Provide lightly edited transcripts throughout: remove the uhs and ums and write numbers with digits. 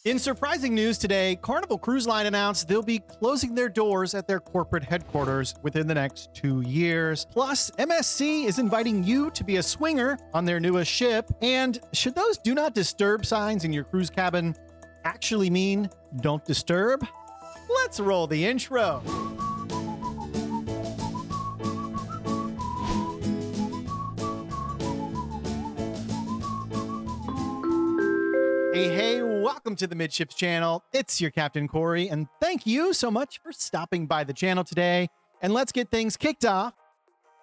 In surprising news today, Carnival Cruise Line announced they'll be closing their doors at their corporate headquarters within the next 2 years. Plus, MSC is inviting you to be a swinger on their newest ship. And should those do not disturb signs in your cruise cabin actually mean don't disturb? Let's roll the intro. Hey, welcome to the Midships channel. It's your Captain Corey, and thank you so much for stopping by the channel today. And let's get things kicked off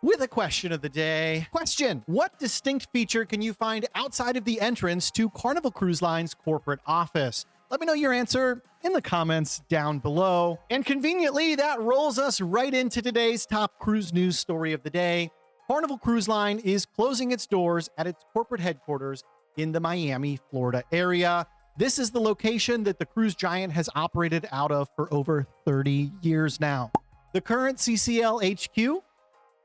with a question of the day. Question: what distinct feature can you find outside of the entrance to Carnival Cruise Line's corporate office? Let me know your answer in the comments down below. And conveniently, that rolls us right into today's top cruise news story of the day. Carnival Cruise Line is closing its doors at its corporate headquarters in the Miami, Florida area. This is the location that the cruise giant has operated out of for over 30 years now. The current CCL HQ,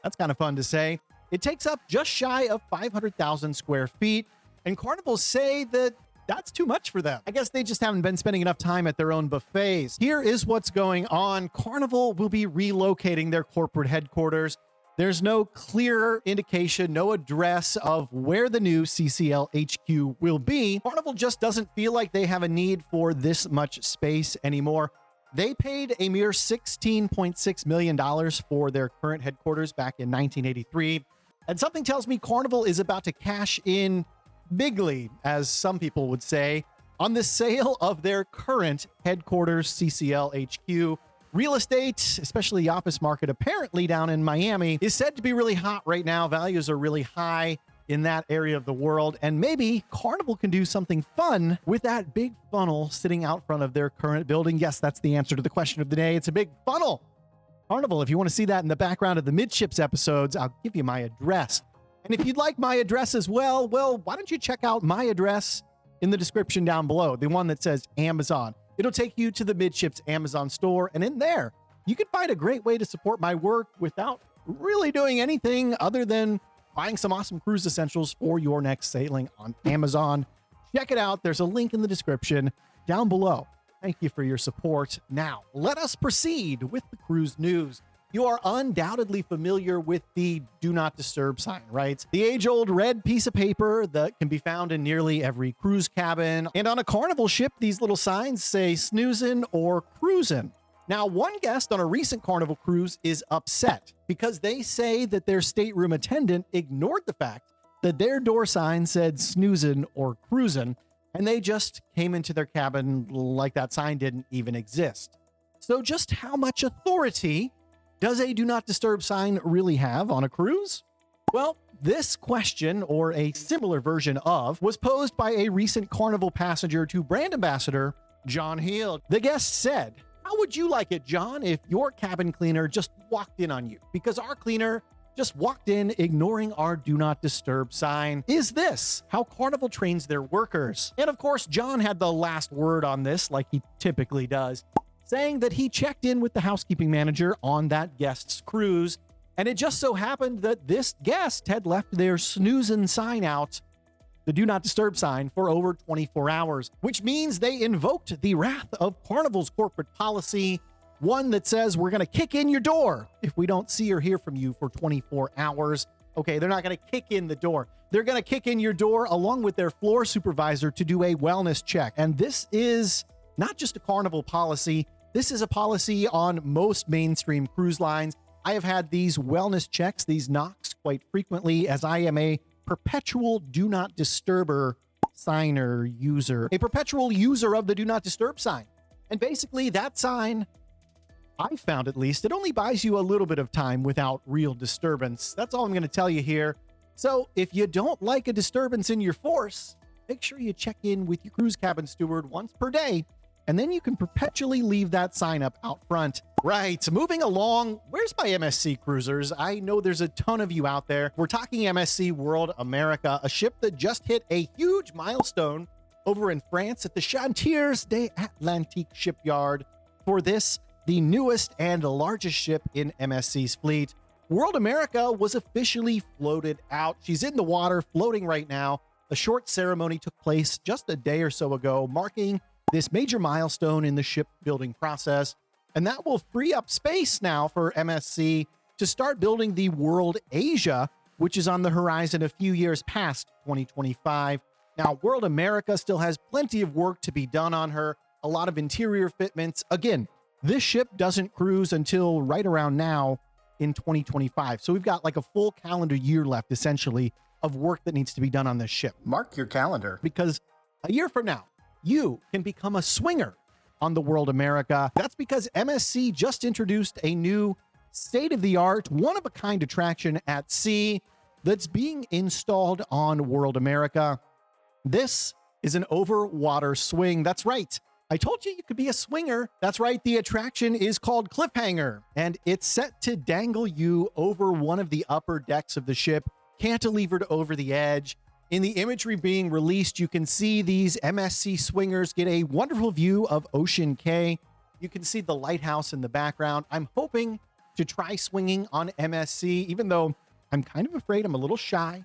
that's kind of fun to say, it takes up just shy of 500,000 square feet, and Carnivals say that that's too much for them. I guess they just haven't been spending enough time at their own buffets. Here is what's going on. Carnival will be relocating their corporate headquarters. There's no clear indication, no address of where the new CCL HQ will be. Carnival just doesn't feel like they have a need for this much space anymore. They paid a mere $16.6 million for their current headquarters back in 1983. And something tells me Carnival is about to cash in bigly, as some people would say, on the sale of their current headquarters, CCL HQ. Real estate, especially the office market, apparently down in Miami, is said to be really hot right now. Values are really high in that area of the world. And maybe Carnival can do something fun with that big funnel sitting out front of their current building. Yes, that's the answer to the question of the day. It's a big funnel. Carnival, if you want to see that in the background of the Midships episodes, I'll give you my address. And if you'd like my address as well, why don't you check out my address in the description down below, the one that says Amazon. It'll take you to the Midships Amazon store, and in there, you can find a great way to support my work without really doing anything other than buying some awesome cruise essentials for your next sailing on Amazon. Check it out. There's a link in the description down below. Thank you for your support. Now, let us proceed with the cruise news. You are undoubtedly familiar with the Do Not Disturb sign, right? The age-old red piece of paper that can be found in nearly every cruise cabin. And on a Carnival ship, these little signs say snoozin' or cruisin'. Now, one guest on a recent Carnival cruise is upset because they say that their stateroom attendant ignored the fact that their door sign said snoozin' or cruisin', and they just came into their cabin like that sign didn't even exist. So just how much authority does a Do Not Disturb sign really have on a cruise? Well, this question, or a similar version of, was posed by a recent Carnival passenger to brand ambassador John Heald. The guest said, "How would you like it, John, if your cabin cleaner just walked in on you? Because our cleaner just walked in ignoring our Do Not Disturb sign. Is this how Carnival trains their workers?" And of course, John had the last word on this, like he typically does, saying that he checked in with the housekeeping manager on that guest's cruise, and it just so happened that this guest had left their snoozin' sign out, the Do Not Disturb sign, for over 24 hours, which means they invoked the wrath of Carnival's corporate policy, one that says we're going to kick in your door if we don't see or hear from you for 24 hours. Okay, they're not going to kick in the door. They're going to kick in your door along with their floor supervisor to do a wellness check. And this is not just a Carnival policy. This is a policy on most mainstream cruise lines. I have had these wellness checks, these knocks, quite frequently, as I am a perpetual Do Not Disturber signer user, a perpetual user of the Do Not Disturb sign. And basically that sign, I found at least, it only buys you a little bit of time without real disturbance. That's all I'm going to tell you here. So if you don't like a disturbance in your force, make sure you check in with your cruise cabin steward once per day, and then you can perpetually leave that sign up out front. Right, moving along, where's my MSC cruisers? I know there's a ton of you out there. We're talking MSC World America, a ship that just hit a huge milestone over in France at the Chantiers de Atlantique shipyard. For this, the newest and largest ship in MSC's fleet, World America was officially floated out. She's in the water, floating right now. A short ceremony took place just a day or so ago, marking this major milestone in the shipbuilding process, and that will free up space now for MSC to start building the World Asia, which is on the horizon a few years past 2025. Now, World America still has plenty of work to be done on her, a lot of interior fitments. Again, this ship doesn't cruise until right around now in 2025. So we've got like a full calendar year left, essentially, of work that needs to be done on this ship. Mark your calendar. Because a year from now, you can become a swinger on the World America. That's because MSC just introduced a new state-of-the-art, one-of-a-kind attraction at sea that's being installed on World America. This is an over-water swing. That's right. I told you you could be a swinger. That's right. The attraction is called Cliffhanger, and it's set to dangle you over one of the upper decks of the ship, cantilevered over the edge. In the imagery being released, you can see these MSC swingers get a wonderful view of Ocean Cay. You can see the lighthouse in the background. I'm hoping to try swinging on MSC, even though I'm kind of afraid. I'm a little shy.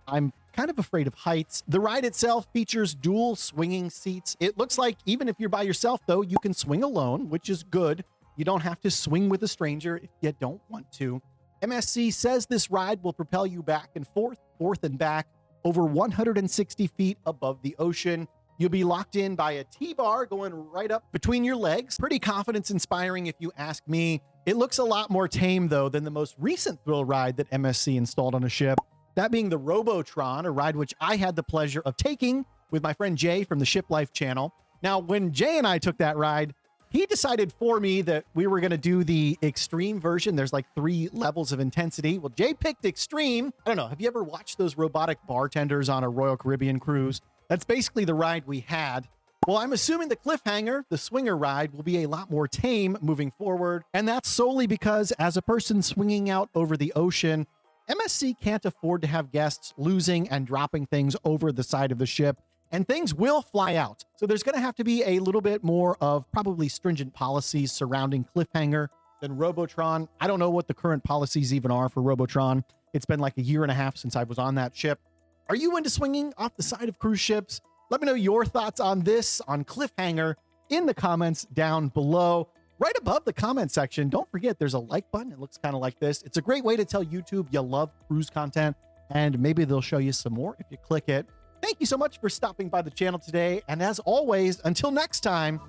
I'm kind of afraid of heights. The ride itself features dual swinging seats. It looks like even if you're by yourself, though, you can swing alone, which is good. You don't have to swing with a stranger if you don't want to. MSC says this ride will propel you back and forth and back over 160 feet above the ocean. You'll be locked in by a T-bar going right up between your legs. Pretty confidence-inspiring if you ask me. It looks a lot more tame, though, than the most recent thrill ride that MSC installed on a ship. That being the Robotron, a ride which I had the pleasure of taking with my friend Jay from the Ship Life channel. Now, when Jay and I took that ride, he decided for me that we were going to do the extreme version. There's like 3 levels of intensity. Well, Jay picked extreme. I don't know. Have you ever watched those robotic bartenders on a Royal Caribbean cruise? That's basically the ride we had. Well, I'm assuming the Cliffhanger, the swinger ride, will be a lot more tame moving forward. And that's solely because as a person swinging out over the ocean, MSC can't afford to have guests losing and dropping things over the side of the ship, and things will fly out. So there's going to have to be a little bit more of probably stringent policies surrounding Cliffhanger than Robotron. I don't know what the current policies even are for Robotron. It's been like a year and a half since I was on that ship. Are you into swinging off the side of cruise ships? Let me know your thoughts on this, on Cliffhanger, in the comments down below. Right above the comment section, don't forget there's a like button. It looks kind of like this. It's a great way to tell YouTube you love cruise content, and maybe they'll show you some more if you click it. Thank you so much for stopping by the channel today. And as always, until next time,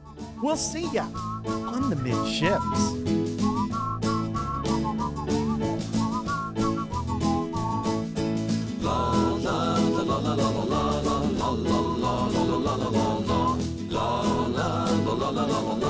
we'll see ya on the Midships. La la la la la la la la la la la la la la la la la la